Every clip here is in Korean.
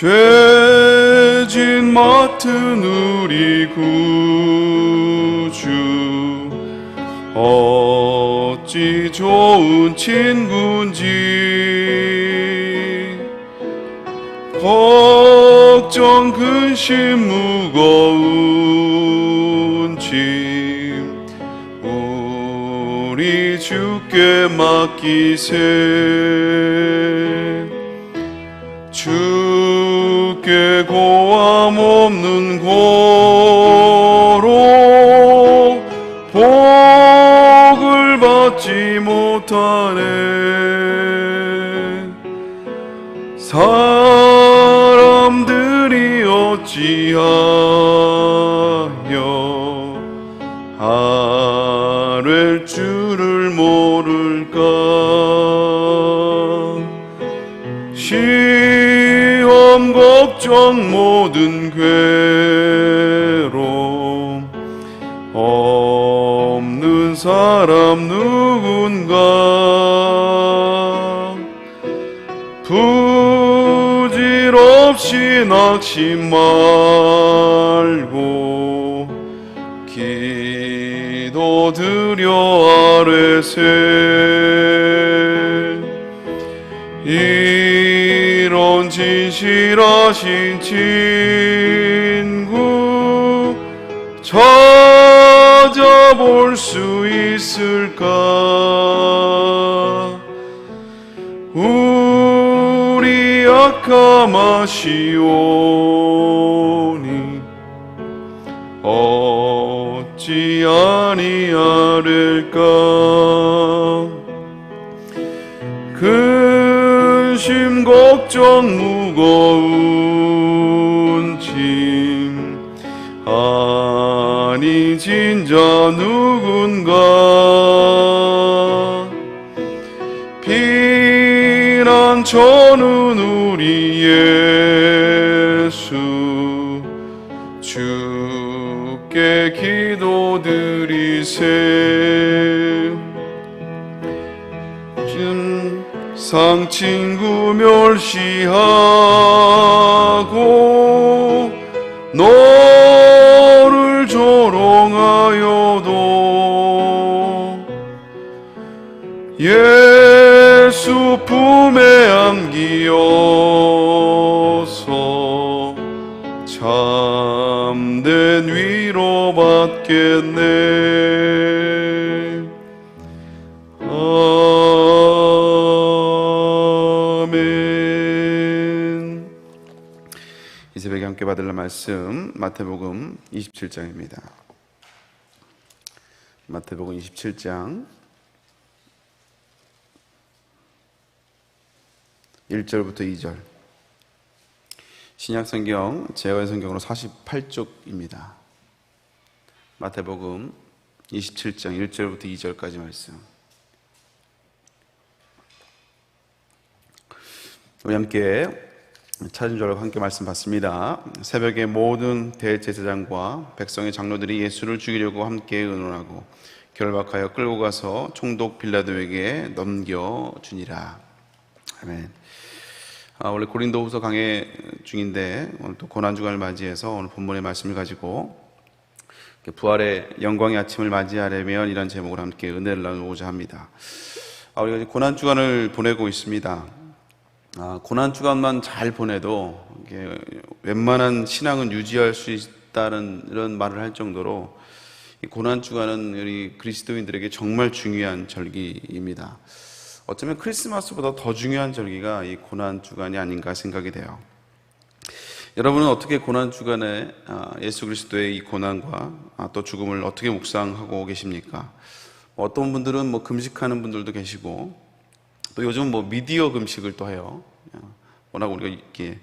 죄진 맡은 우리 구주, 어찌 좋은 친구인지. 걱정 근심 무거운 짐 우리 주께 맡기세. 주께 고함 없는 고로 복을 받지 못하네. 사람들이 어찌하여 아랠 줄을 모를까. 시험 걱정 모든 괴로움 없는 사람 누군가. 부질없이 낙심 말고 기도드려 아뢰세. 이런 진실하신 친구 찾아볼 수 있을까. 우리 약함하시오니 어찌 아니하릴까. 근심 걱정 무거운 짐 아니 진자 누군가. 피난처는 우리 예수 주께 기도드리세. 상친구 멸시하고 너를 조롱하여도 예수 품에 안기어서 참된 위로 받겠네. 아멘. 이 새벽에 함께 받을 말씀 마태복음 27장입니다. 마태복음 27장 1절부터 2절. 신약성경 재화성경으로 48쪽입니다. 마태복음 27장 1절부터 2절까지 말씀. 우리 함께 찾은 줄 알고 함께 말씀 받습니다. 새벽에 모든 대제사장과 백성의 장로들이 예수를 죽이려고 함께 의논하고 결박하여 끌고 가서 총독 빌라도에게 넘겨주니라. 아멘. 원래 고린도후서 강해 중인데 오늘 또 고난주간을 맞이해서 오늘 본문의 말씀을 가지고 부활의 영광의 아침을 맞이하려면 이런 제목으로 함께 은혜를 나누고자 합니다. 우리가 고난주간을 보내고 있습니다. 고난주간만 잘 보내도 웬만한 신앙은 유지할 수 있다는 이런 말을 할 정도로 이 고난주간은 우리 그리스도인들에게 정말 중요한 절기입니다. 어쩌면 크리스마스보다 더 중요한 절기가 이 고난주간이 아닌가 생각이 돼요. 여러분은 어떻게 고난주간에 예수 그리스도의 이 고난과 또 죽음을 어떻게 묵상하고 계십니까? 어떤 분들은 금식하는 분들도 계시고, 또 요즘 미디어 금식을 또 해요. 워낙 우리가 이렇게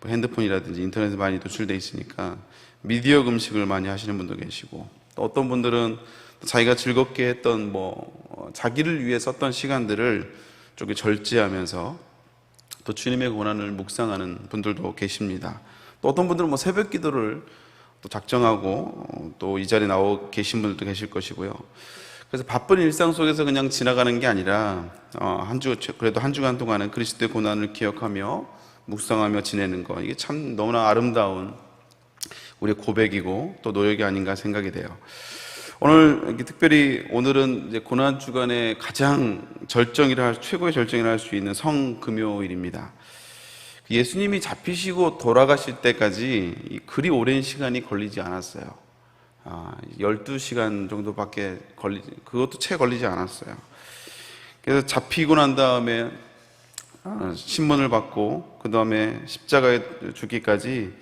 핸드폰이라든지 인터넷에 많이 노출되어 있으니까 미디어 금식을 많이 하시는 분도 계시고, 또 어떤 분들은 자기가 즐겁게 했던 자기를 위해 썼던 시간들을 좀 절제하면서 또 주님의 고난을 묵상하는 분들도 계십니다. 또 어떤 분들은 새벽 기도를 또 작정하고 또 이 자리에 나와 계신 분들도 계실 것이고요. 그래서 바쁜 일상 속에서 그냥 지나가는 게 아니라 그래도 한 주간 동안은 그리스도의 고난을 기억하며 묵상하며 지내는 것, 이게 참 너무나 아름다운 우리의 고백이고 또 노력이 아닌가 생각이 돼요. 오늘 특별히 오늘은 이제 고난 주간에 가장 최고의 절정이라 할 수 있는 성금요일입니다. 예수님이 잡히시고 돌아가실 때까지 그리 오랜 시간이 걸리지 않았어요. 12시간 정도밖에 그것도 채 걸리지 않았어요. 그래서 잡히고 난 다음에 신문을 받고 그 다음에 십자가에 죽기까지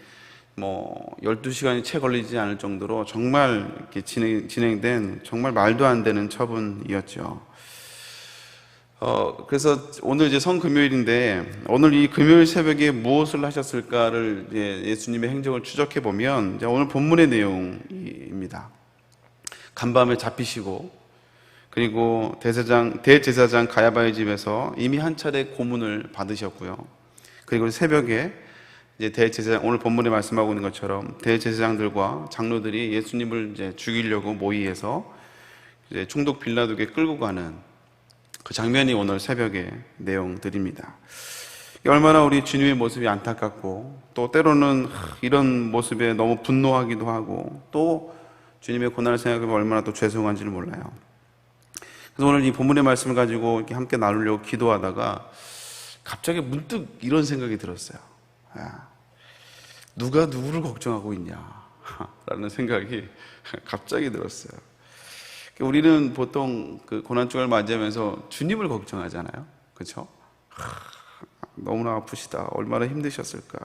12시간이 채 걸리지 않을 정도로 정말 이렇게 진행된 정말 말도 안 되는 처분이었죠. 그래서 오늘 이제 성금요일인데 오늘 이 금요일 새벽에 무엇을 하셨을까를 예수님의 행적을 추적해 보면 오늘 본문의 내용입니다. 간밤에 잡히시고 그리고 대제사장 가야바의 집에서 이미 한 차례 고문을 받으셨고요. 그리고 새벽에 이제 오늘 본문에 말씀하고 있는 것처럼 대제사장들과 장로들이 예수님을 이제 죽이려고 모의해서 이제 총독 빌라도에게 끌고 가는 그 장면이 오늘 새벽의 내용들입니다. 얼마나 우리 주님의 모습이 안타깝고 또 때로는 이런 모습에 너무 분노하기도 하고 또 주님의 고난을 생각하면 얼마나 또 죄송한지를 몰라요. 그래서 오늘 이 본문의 말씀을 가지고 이렇게 함께 나누려고 기도하다가 갑자기 문득 이런 생각이 들었어요. 누가 누구를 걱정하고 있냐 라는 생각이 갑자기 들었어요. 우리는 보통 그 고난주간을 맞이하면서 주님을 걱정하잖아요. 그렇죠? 너무나 아프시다. 얼마나 힘드셨을까.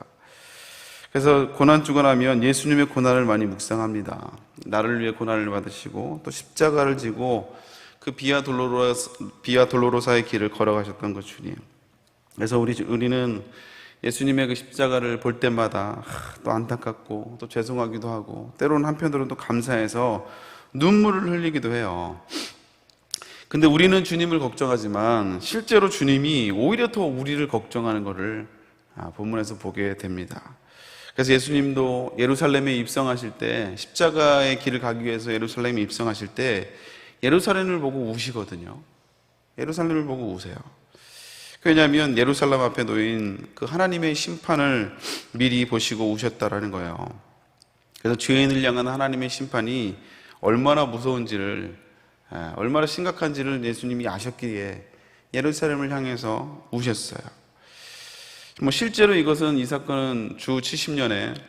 그래서 고난주간 하면 예수님의 고난을 많이 묵상합니다. 나를 위해 고난을 받으시고 또 십자가를 지고 그 비아 돌로로사의 길을 걸어가셨던 그 주님. 그래서 우리는 예수님의 그 십자가를 볼 때마다 또 안타깝고 또 죄송하기도 하고 때로는 한편으로는 또 감사해서 눈물을 흘리기도 해요. 근데 우리는 주님을 걱정하지만 실제로 주님이 오히려 더 우리를 걱정하는 것을 본문에서 보게 됩니다. 그래서 예수님도 예루살렘에 입성하실 때 십자가의 길을 가기 위해서 예루살렘에 입성하실 때 예루살렘을 보고 우시거든요. 예루살렘을 보고 우세요. 왜냐하면 예루살렘 앞에 놓인 그 하나님의 심판을 미리 보시고 우셨다라는 거예요. 그래서 죄인을 향한 하나님의 심판이 얼마나 무서운지를, 얼마나 심각한지를 예수님이 아셨기에 예루살렘을 향해서 우셨어요. 실제로 이 사건은 주 70년에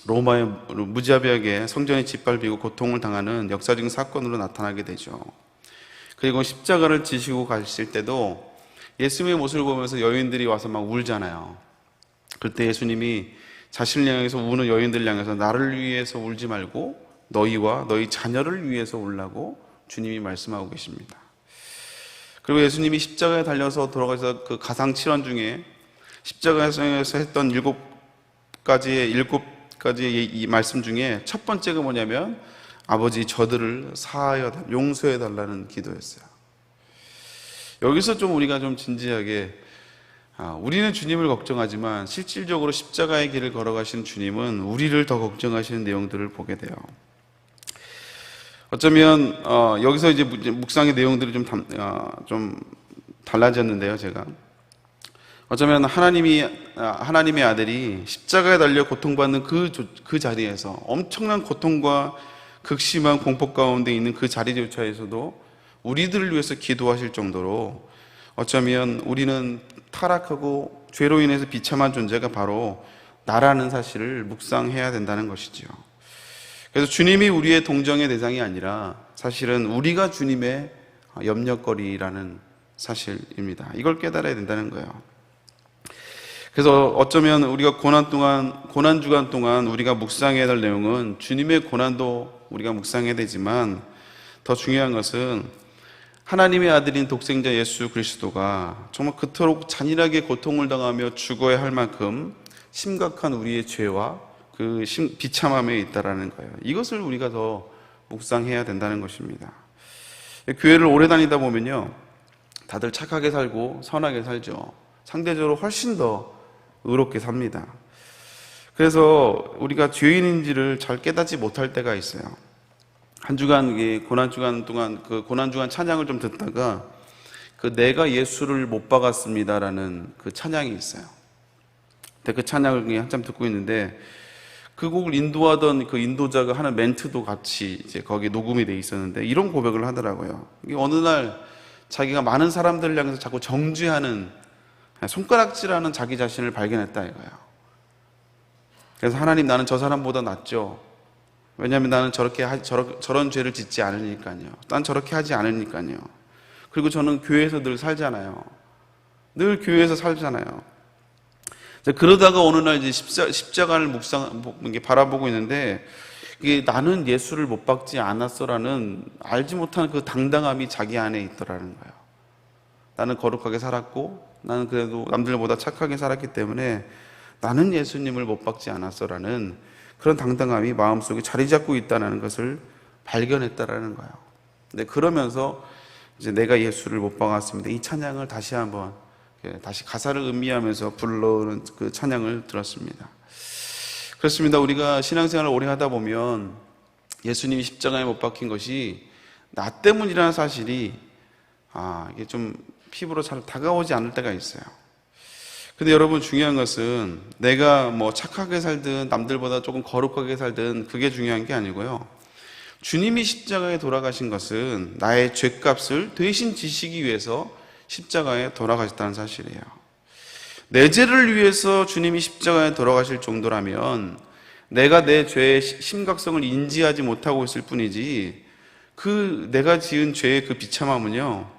로마의 무자비하게 성전이 짓밟히고 고통을 당하는 역사적인 사건으로 나타나게 되죠. 그리고 십자가를 지시고 가실 때도 예수님의 모습을 보면서 여인들이 와서 막 울잖아요. 그때 예수님이 자신을 향해서 우는 여인들을 향해서 나를 위해서 울지 말고 너희와 너희 자녀를 위해서 울라고 주님이 말씀하고 계십니다. 그리고 예수님이 십자가에 달려서 돌아가서 그 가상칠언 중에 십자가에서 했던 일곱 가지의 이 말씀 중에 첫 번째가 뭐냐면 아버지 저들을 용서해 달라는 기도였어요. 여기서 좀 우리가 좀 진지하게 우리는 주님을 걱정하지만 실질적으로 십자가의 길을 걸어가신 주님은 우리를 더 걱정하시는 내용들을 보게 돼요. 어쩌면 여기서 이제 묵상의 내용들이 좀 달라졌는데요. 제가 어쩌면 하나님의 아들이 십자가에 달려 고통받는 그 자리에서 엄청난 고통과 극심한 공포 가운데 있는 그 자리조차에서도 우리들을 위해서 기도하실 정도로 어쩌면 우리는 타락하고 죄로 인해서 비참한 존재가 바로 나라는 사실을 묵상해야 된다는 것이죠. 그래서 주님이 우리의 동정의 대상이 아니라 사실은 우리가 주님의 염려거리라는 사실입니다. 이걸 깨달아야 된다는 거예요. 그래서 어쩌면 우리가 고난주간 동안 우리가 묵상해야 할 내용은 주님의 고난도 우리가 묵상해야 되지만 더 중요한 것은 하나님의 아들인 독생자 예수 그리스도가 정말 그토록 잔인하게 고통을 당하며 죽어야 할 만큼 심각한 우리의 죄와 그 비참함에 있다라는 거예요. 이것을 우리가 더 묵상해야 된다는 것입니다. 교회를 오래 다니다 보면요, 다들 착하게 살고 선하게 살죠. 상대적으로 훨씬 더 의롭게 삽니다. 그래서 우리가 죄인인지를 잘 깨닫지 못할 때가 있어요. 한 주간 고난주간 동안 그 고난주간 찬양을 좀 듣다가 그 내가 예수를 못 박았습니다라는 그 찬양이 있어요. 근데 그 찬양을 한참 듣고 있는데 그 곡을 인도하던 그 인도자가 하는 멘트도 같이 이제 거기 녹음이 돼 있었는데 이런 고백을 하더라고요. 이게 어느 날 자기가 많은 사람들을 향해서 자꾸 정죄하는, 손가락질하는 자기 자신을 발견했다 이거예요. 그래서 하나님, 나는 저 사람보다 낫죠. 왜냐하면 나는 저런 죄를 짓지 않으니까요. 난 저렇게 하지 않으니까요. 그리고 저는 교회에서 늘 살잖아요. 늘 교회에서 살잖아요. 그러다가 어느 날 이제 십자가를 바라보고 있는데, 이게 나는 예수를 못 박지 않았어라는 알지 못하는 그 당당함이 자기 안에 있더라는 거예요. 나는 거룩하게 살았고, 나는 그래도 남들보다 착하게 살았기 때문에 나는 예수님을 못 박지 않았어라는 그런 당당함이 마음속에 자리 잡고 있다는 것을 발견했다라는 거예요. 근데 그러면서 이제 내가 예수를 못 박았습니다, 이 찬양을 다시 가사를 음미하면서 부르는 그 찬양을 들었습니다. 그렇습니다. 우리가 신앙생활을 오래 하다 보면 예수님이 십자가에 못 박힌 것이 나 때문이라는 사실이 이게 좀 피부로 잘 다가오지 않을 때가 있어요. 근데 여러분, 중요한 것은 내가 뭐 착하게 살든 남들보다 조금 거룩하게 살든 그게 중요한 게 아니고요. 주님이 십자가에 돌아가신 것은 나의 죄값을 대신 지시기 위해서 십자가에 돌아가셨다는 사실이에요. 내 죄를 위해서 주님이 십자가에 돌아가실 정도라면 내가 내 죄의 심각성을 인지하지 못하고 있을 뿐이지, 그 내가 지은 죄의 그 비참함은요,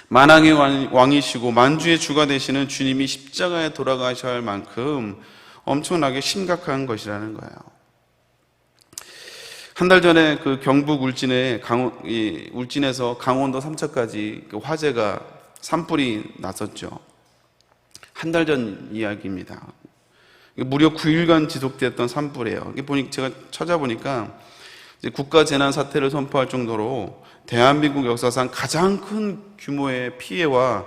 만왕의 왕이시고 만주의 주가 되시는 주님이 십자가에 돌아가셔야 할 만큼 엄청나게 심각한 것이라는 거예요. 한 달 전에 그 경북 울진에서 강원도 삼척까지 그 화재가 산불이 났었죠. 한 달 전 이야기입니다. 무려 9일간 지속됐던 산불이에요. 제가 찾아보니까 국가 재난 사태를 선포할 정도로 대한민국 역사상 가장 큰 규모의 피해와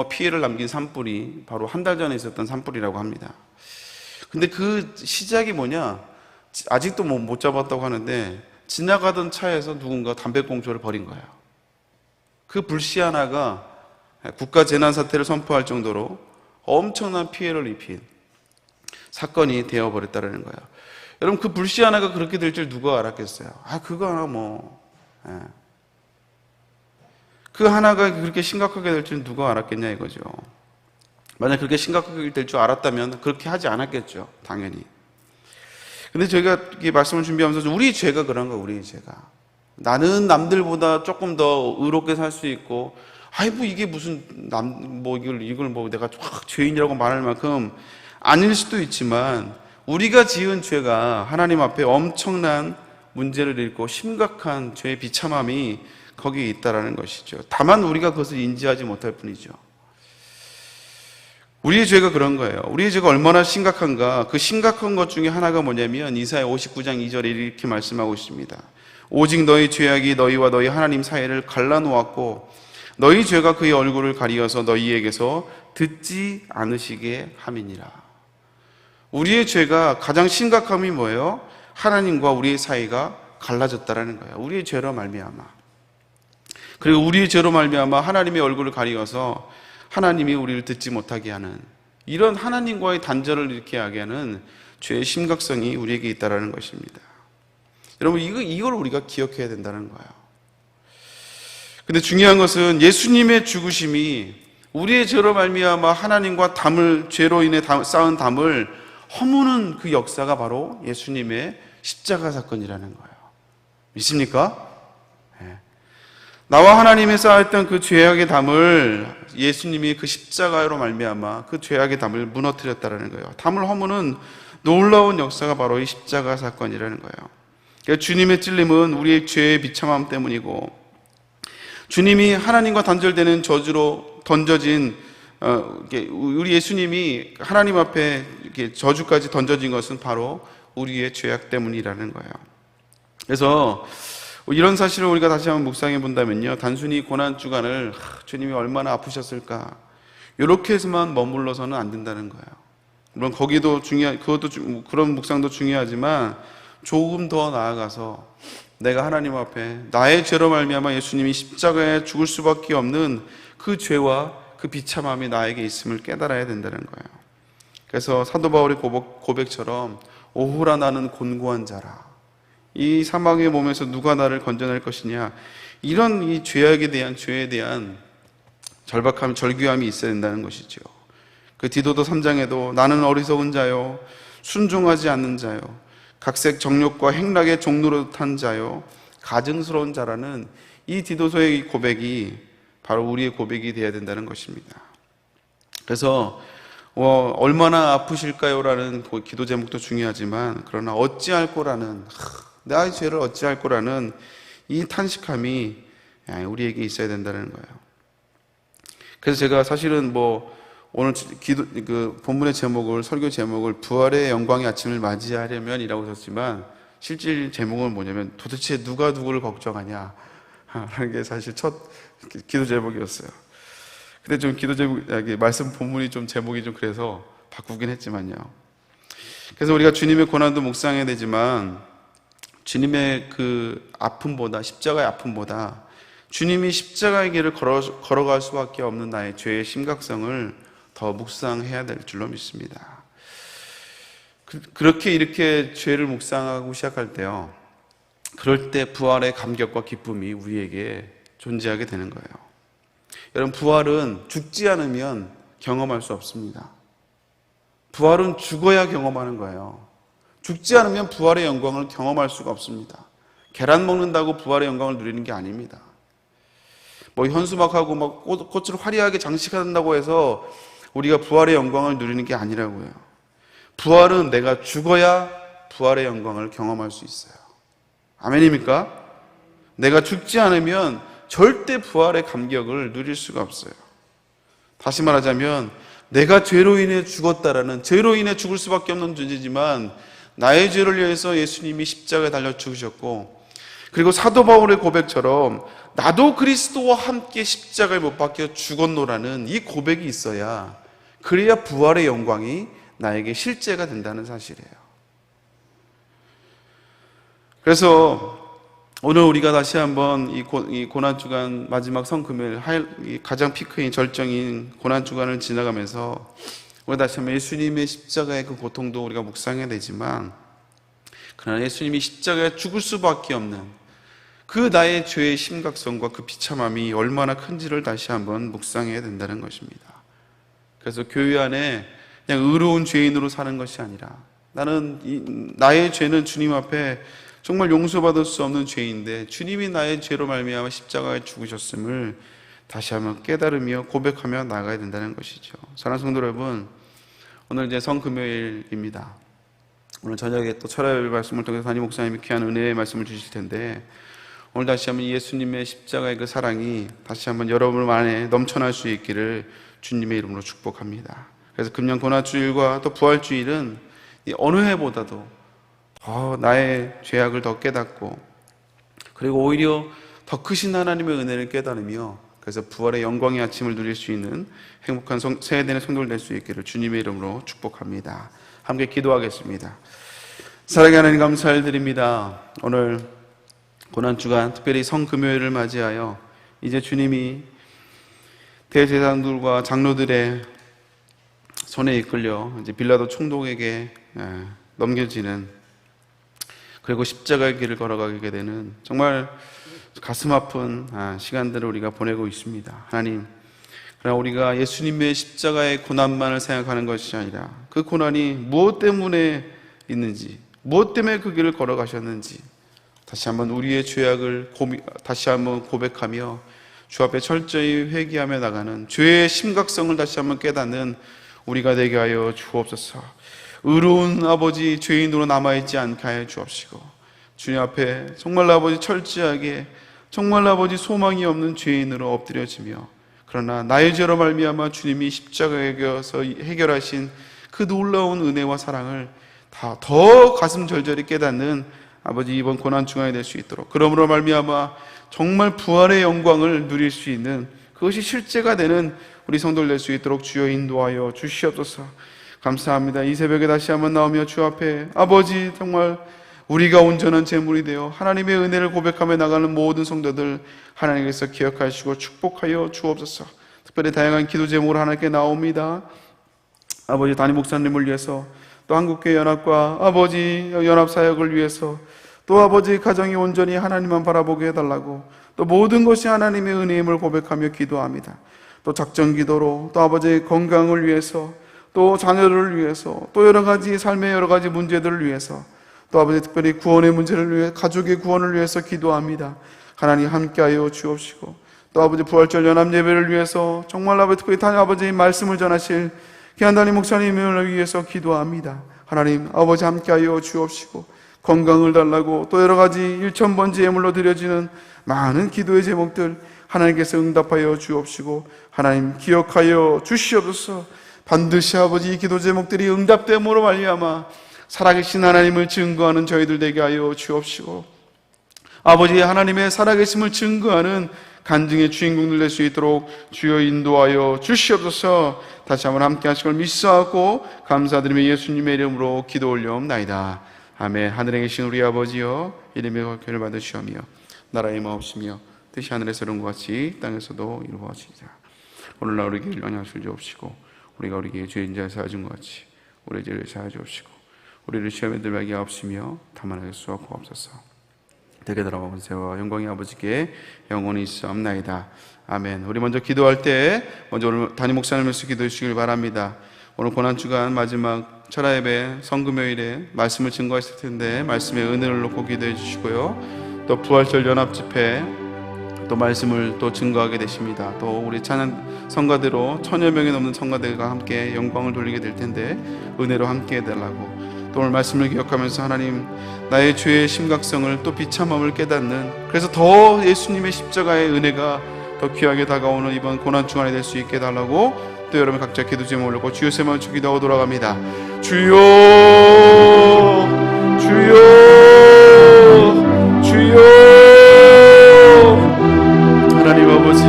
피해를 남긴 산불이 바로 한 달 전에 있었던 산불이라고 합니다. 근데 그 시작이 뭐냐? 아직도 못 잡았다고 하는데 지나가던 차에서 누군가 담배꽁초를 버린 거예요. 그 불씨 하나가 국가 재난 사태를 선포할 정도로 엄청난 피해를 입힌 사건이 되어버렸다는 거예요. 여러분, 그 불씨 하나가 그렇게 될 줄 누가 알았겠어요? 그거 하나 그 하나가 그렇게 심각하게 될 줄 누가 알았겠냐 이거죠. 만약 그렇게 심각하게 될 줄 알았다면 그렇게 하지 않았겠죠, 당연히. 근데 저희가 이 말씀을 준비하면서 우리 죄가 그런 거예요. 우리 죄가, 나는 남들보다 조금 더 의롭게 살 수 있고, 이게 무슨 이걸 내가 확 죄인이라고 말할 만큼 아닐 수도 있지만, 우리가 지은 죄가 하나님 앞에 엄청난 문제를 일고 심각한 죄의 비참함이 거기에 있다라는 것이죠. 다만 우리가 그것을 인지하지 못할 뿐이죠. 우리의 죄가 그런 거예요. 우리의 죄가 얼마나 심각한가. 그 심각한 것 중에 하나가 뭐냐면 이사야 59장 2절에 이렇게 말씀하고 있습니다. 오직 너희 죄악이 너희와 너희 하나님 사이를 갈라놓았고 너희 죄가 그의 얼굴을 가리어서 너희에게서 듣지 않으시게 함이니라. 우리의 죄가 가장 심각함이 뭐예요? 하나님과 우리의 사이가 갈라졌다라는 거예요. 우리의 죄로 말미암아. 그리고 우리의 죄로 말미암아 하나님의 얼굴을 가리어서 하나님이 우리를 듣지 못하게 하는, 이런 하나님과의 단절을 이렇게 하게 하는 죄의 심각성이 우리에게 있다는 것입니다. 여러분, 이걸 우리가 기억해야 된다는 거예요. 근데 중요한 것은 예수님의 죽으심이 우리의 죄로 말미암아 하나님과 죄로 인해 쌓은 담을 허무는 그 역사가 바로 예수님의 십자가 사건이라는 거예요. 믿습니까? 나와 하나님이 쌓았던 그 죄악의 담을 예수님이 그 십자가로 말미암아 그 죄악의 담을 무너뜨렸다는 거예요. 담을 허무는 놀라운 역사가 바로 이 십자가 사건이라는 거예요. 그러니까 주님의 찔림은 우리의 죄의 비참함 때문이고, 주님이 하나님과 단절되는 저주로 던져진 우리 예수님이 하나님 앞에 이렇게 저주까지 던져진 것은 바로 우리의 죄악 때문이라는 거예요. 그래서 이런 사실을 우리가 다시 한번 묵상해 본다면요, 단순히 고난주간을 주님이 얼마나 아프셨을까 이렇게 해서만 머물러서는 안 된다는 거예요. 물론 그런 묵상도 중요하지만 조금 더 나아가서 내가 하나님 앞에 나의 죄로 말미암아 예수님이 십자가에 죽을 수밖에 없는 그 죄와 그 비참함이 나에게 있음을 깨달아야 된다는 거예요. 그래서 사도 바울의 고백처럼 오호라 나는 곤고한 자라, 이 사망의 몸에서 누가 나를 건져낼 것이냐, 이런 이 죄에 대한 절박함, 절규함이 있어야 된다는 것이죠. 그 디도서 3장에도 나는 어리석은 자요, 순종하지 않는 자요, 각색 정욕과 행락의 종로로 탄 자요, 가증스러운 자라는 이 디도서의 이 고백이 바로 우리의 고백이 되어야 된다는 것입니다. 그래서 얼마나 아프실까요? 라는 기도 제목도 중요하지만, 그러나 어찌할 거라는, 나의 죄를 어찌할 거라는 이 탄식함이 우리에게 있어야 된다는 거예요. 그래서 제가 사실은 오늘 본문의 제목을, 설교 제목을 부활의 영광의 아침을 맞이하려면 이라고 썼지만, 실질 제목은 뭐냐면 도대체 누가 누구를 걱정하냐 하는 게 사실 첫 기도 제목이었어요. 근데 좀 기도 제목, 말씀 본문이 좀 제목이 좀 그래서 바꾸긴 했지만요. 그래서 우리가 주님의 고난도 묵상해야 되지만, 주님의 그 아픔보다, 십자가의 아픔보다 주님이 십자가의 길을 걸어갈 수밖에 없는 나의 죄의 심각성을 더 묵상해야 될 줄로 믿습니다. 그렇게 이렇게 죄를 묵상하고 시작할 때요, 그럴 때 부활의 감격과 기쁨이 우리에게 존재하게 되는 거예요. 여러분, 부활은 죽지 않으면 경험할 수 없습니다. 부활은 죽어야 경험하는 거예요. 죽지 않으면 부활의 영광을 경험할 수가 없습니다. 계란 먹는다고 부활의 영광을 누리는 게 아닙니다. 현수막하고 꽃을 화려하게 장식한다고 해서 우리가 부활의 영광을 누리는 게 아니라고요. 부활은 내가 죽어야 부활의 영광을 경험할 수 있어요. 아멘입니까? 내가 죽지 않으면 절대 부활의 감격을 누릴 수가 없어요. 다시 말하자면, 내가 죄로 인해 죽었다라는, 죄로 인해 죽을 수밖에 없는 존재지만 나의 죄를 위해서 예수님이 십자가에 달려 죽으셨고, 그리고 사도 바울의 고백처럼 나도 그리스도와 함께 십자가에 못 박혀 죽었노라는 이 고백이 있어야, 그래야 부활의 영광이 나에게 실제가 된다는 사실이에요. 그래서 오늘 우리가 다시 한번 이 고난주간 마지막 성금요일, 가장 피크인 절정인 고난주간을 지나가면서 우리 다시 한번 예수님의 십자가의 그 고통도 우리가 묵상해야 되지만, 그러나 예수님이 십자가에 죽을 수밖에 없는 그 나의 죄의 심각성과 그 비참함이 얼마나 큰지를 다시 한번 묵상해야 된다는 것입니다. 그래서 교회 안에 그냥 의로운 죄인으로 사는 것이 아니라, 나의 죄는 주님 앞에 정말 용서받을 수 없는 죄인데 주님이 나의 죄로 말미암아 십자가에 죽으셨음을 다시 한번 깨달으며 고백하며 나가야 된다는 것이죠. 사랑하는 성도 여러분, 오늘 이제 성금요일입니다. 오늘 저녁에 또 철야의 말씀을 통해서 담임 목사님이 귀한 은혜의 말씀을 주실 텐데, 오늘 다시 한번 예수님의 십자가의 그 사랑이 다시 한번 여러분 안에 넘쳐날 수 있기를 주님의 이름으로 축복합니다. 그래서 금년 고난주일과 또 부활주일은 어느 해보다도 더 나의 죄악을 더 깨닫고, 그리고 오히려 더 크신 하나님의 은혜를 깨달으며, 그래서 부활의 영광의 아침을 누릴 수 있는 행복한 새해되는 성도를 낼 수 있기를 주님의 이름으로 축복합니다. 함께 기도하겠습니다. 사랑의 하나님, 감사드립니다. 오늘 고난주간, 특별히 성금요일을 맞이하여 이제 주님이 대제사장들과 장로들의 손에 이끌려 이제 빌라도 총독에게 넘겨지는, 그리고 십자가의 길을 걸어가게 되는 정말 가슴 아픈 시간들을 우리가 보내고 있습니다. 하나님, 그러나 우리가 예수님의 십자가의 고난만을 생각하는 것이 아니라 그 고난이 무엇 때문에 있는지, 무엇 때문에 그 길을 걸어가셨는지 다시 한번 우리의 죄악을 다시 한번 고백하며 주 앞에 철저히 회개하며 나가는, 죄의 심각성을 다시 한번 깨닫는 우리가 되게 하여 주옵소서. 의로운 아버지, 죄인으로 남아있지 않게 하여 주옵시고, 주님 앞에 정말 아버지 철저하게, 정말 아버지 소망이 없는 죄인으로 엎드려지며, 그러나 나의 죄로 말미암아 주님이 십자가에서 해결하신 그 놀라운 은혜와 사랑을 더 가슴 절절히 깨닫는 아버지 이번 고난 중간이 될 수 있도록, 그러므로 말미암아 정말 부활의 영광을 누릴 수 있는, 그것이 실제가 되는 우리 성도를 낼 수 있도록 주여 인도하여 주시옵소서. 감사합니다. 이 새벽에 다시 한번 나오며 주 앞에 아버지, 정말 우리가 온전한 제물이 되어 하나님의 은혜를 고백하며 나가는 모든 성도들 하나님께서 기억하시고 축복하여 주옵소서. 특별히 다양한 기도 제목으로 하나님께 나옵니다. 아버지 담임 목사님을 위해서, 또 한국교회 연합과 아버지 연합사역을 위해서, 또 아버지 가정이 온전히 하나님만 바라보게 해달라고, 또 모든 것이 하나님의 은혜임을 고백하며 기도합니다. 또 작정 기도로, 또 아버지의 건강을 위해서, 또 자녀를 위해서, 또 여러 가지 삶의 여러 가지 문제들을 위해서, 또 아버지 특별히 구원의 문제를 위해, 가족의 구원을 위해서 기도합니다. 하나님 함께하여 주옵시고, 또 아버지 부활절 연합 예배를 위해서 정말 아버지 특별히 아버지의 말씀을 전하실 귀한 담임 목사님을 위해서 기도합니다. 하나님 아버지 함께하여 주옵시고, 건강을 달라고 또 여러 가지 일천번지 예물로 드려지는 많은 기도의 제목들 하나님께서 응답하여 주옵시고, 하나님 기억하여 주시옵소서. 반드시 아버지 이 기도 제목들이 응답됨으로 말미암아 살아계신 하나님을 증거하는 저희들 되게 하여 주옵시고, 아버지 하나님의 살아계심을 증거하는 간증의 주인공들 될 수 있도록 주여 인도하여 주시옵소서. 다시 한번 함께 하실 걸 믿사하고 감사드리며 예수님의 이름으로 기도 올려옵나이다. 아멘. 하늘에 계신 우리 아버지여, 이름의 거룩을 받으시오며 나라의 마옵시며 뜻이 하늘에서 이룬 것 같이 땅에서도 이루어지자. 오늘날 우리에게 일용할 주옵시고, 우리가 우리에게 죄인 자를 사하준 것 같이 우리의 죄를 사하 주옵시고, 우리를 시험에 들게 하옵시며 다만 하여 구하옵소서. 되게 돌아오세요. 영광의 아버지께 영원히 있사옵나이다. 아멘. 우리 먼저 기도할 때 먼저 오늘 담임 목사님을 위해서 기도해 주시길 바랍니다. 오늘 고난주간 마지막 철야 예배 성금요일에 말씀을 증거하실 텐데 말씀의 은혜를 놓고 기도해 주시고요. 또 부활절 연합 집회 또 말씀을 또 증거하게 되십니다. 또 우리 찬양 성가대로 1000여 명이 넘는 성가대가 함께 영광을 돌리게 될 텐데 은혜로 함께 해달라고, 또 오늘 말씀을 기억하면서 하나님 나의 죄의 심각성을 또 비참함을 깨닫는, 그래서 더 예수님의 십자가의 은혜가 더 귀하게 다가오는 이번 고난주간이 될 수 있게 해달라고, 또 여러분 각자 기도 제목을 놓고 주여 세만 주 기도하고 돌아갑니다. 주여 주여 주여. 하나님 아버지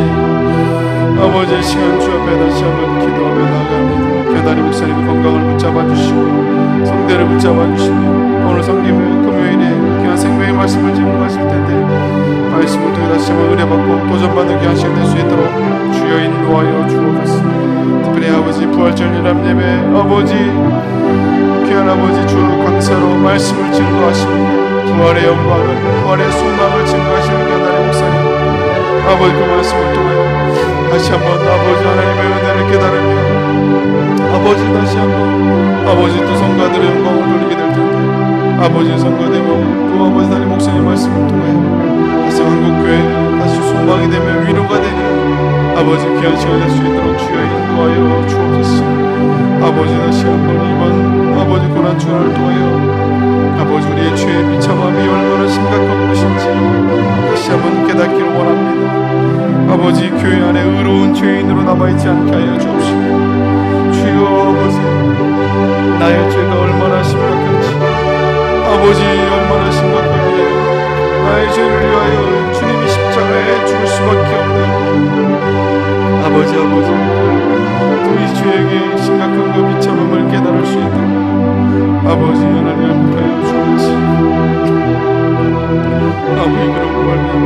시간 주 앞에 다시 한번 기도하며 나아갑니다. 교단의 목사님의 건강을 붙잡아 주시고 성대를 붙잡아 주시며, 오늘 성김 금요일에 귀한 생명의 말씀을 제공하실 텐데 말씀을 통해 다시 한번 은혜받고 도전받는 귀한 시간 될 수 있도록 주여 인도하여 주옵소서. 특별히 아버지 부활절 연합 예배 아버지 귀한 아버지 주 강사로 말씀을 증거하시고 부활의 영광을, 부활의 소망을 증거하시는 교단의 목사님 아버지, 그 말씀을 통하여 다시 한번 아버지 하나님의 은혜를 깨달으며 아버지 다시 한번 아버지 또 성가들의 영광을 돌리게 될 텐데, 아버지 성가되고 또 아버지 하나님 목사님 말씀을 통하여 다시 한국교회 다시 소망이 되며 위로가 되는 아버지 귀한 시간 될 수 있도록 주여 인도하여 주옵소서. 아버지 다시 한번 이번 아버지 고난주간을 통하여 아버지 우리의 죄의 비참함이 얼마나 심각한 것인지 다시 한번 깨닫기를 원합니다. 아버지 교회 안에 의로운 죄인으로 남아있지 않게 하여 주옵시고, 주여 아버지 나의 죄가 얼마나 심각한지, 아버지 얼마나 심각하기에 나의 죄를 위하여 주님이 십자가에 죽을 수밖에 없는 아버지 또 이 죄에게 심각한 그 비참함을 깨달을 수 있도록 아버지 하나님 함께하여 주옵소서. 아버지 그런 말미암아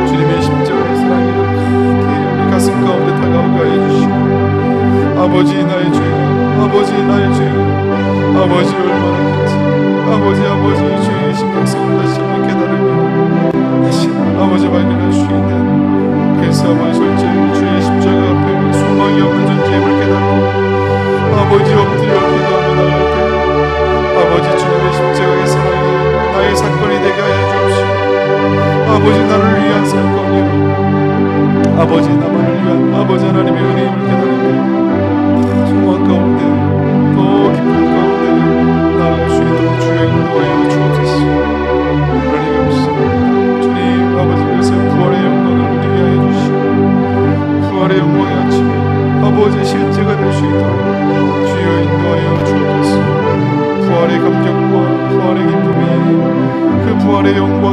주님의 십자가의 사랑이 우리 가슴 가운데 다가오게 해주시고, 아버지 나의 죄가 아버지 얼마나 큰지 아버지 죄의 심각성을 다시 한번 깨달으며 다시 아버지 발견할 수 있는, 그래서 아버지 솔직히 주의 십자가 앞에 소망이 없는 존재임을 깨닫고 아버지 엎드려 기도하며 나갈 때 아버지 주님의 십자가의 사랑이 나의 사건이 되게 하여 주옵시고, 아버지 나를 위한 사건이요 아버지 나만을 위한 아버지 하나님의 은혜임을 깨달으며 소망 가운데 더 깊은 가운데 나아갈 수 있도록 주여 인도하여 주옵소서. 하나님 감사합니다. 주님 아버지께서 부활의 영광을 누리게 하여 주시고 부활의 영광의 아침에 아버지의 실제가 될 수 있도록 주여 인도하여 주옵소서. 부활의 감격과 부활의 기쁨이 그 부활의 영광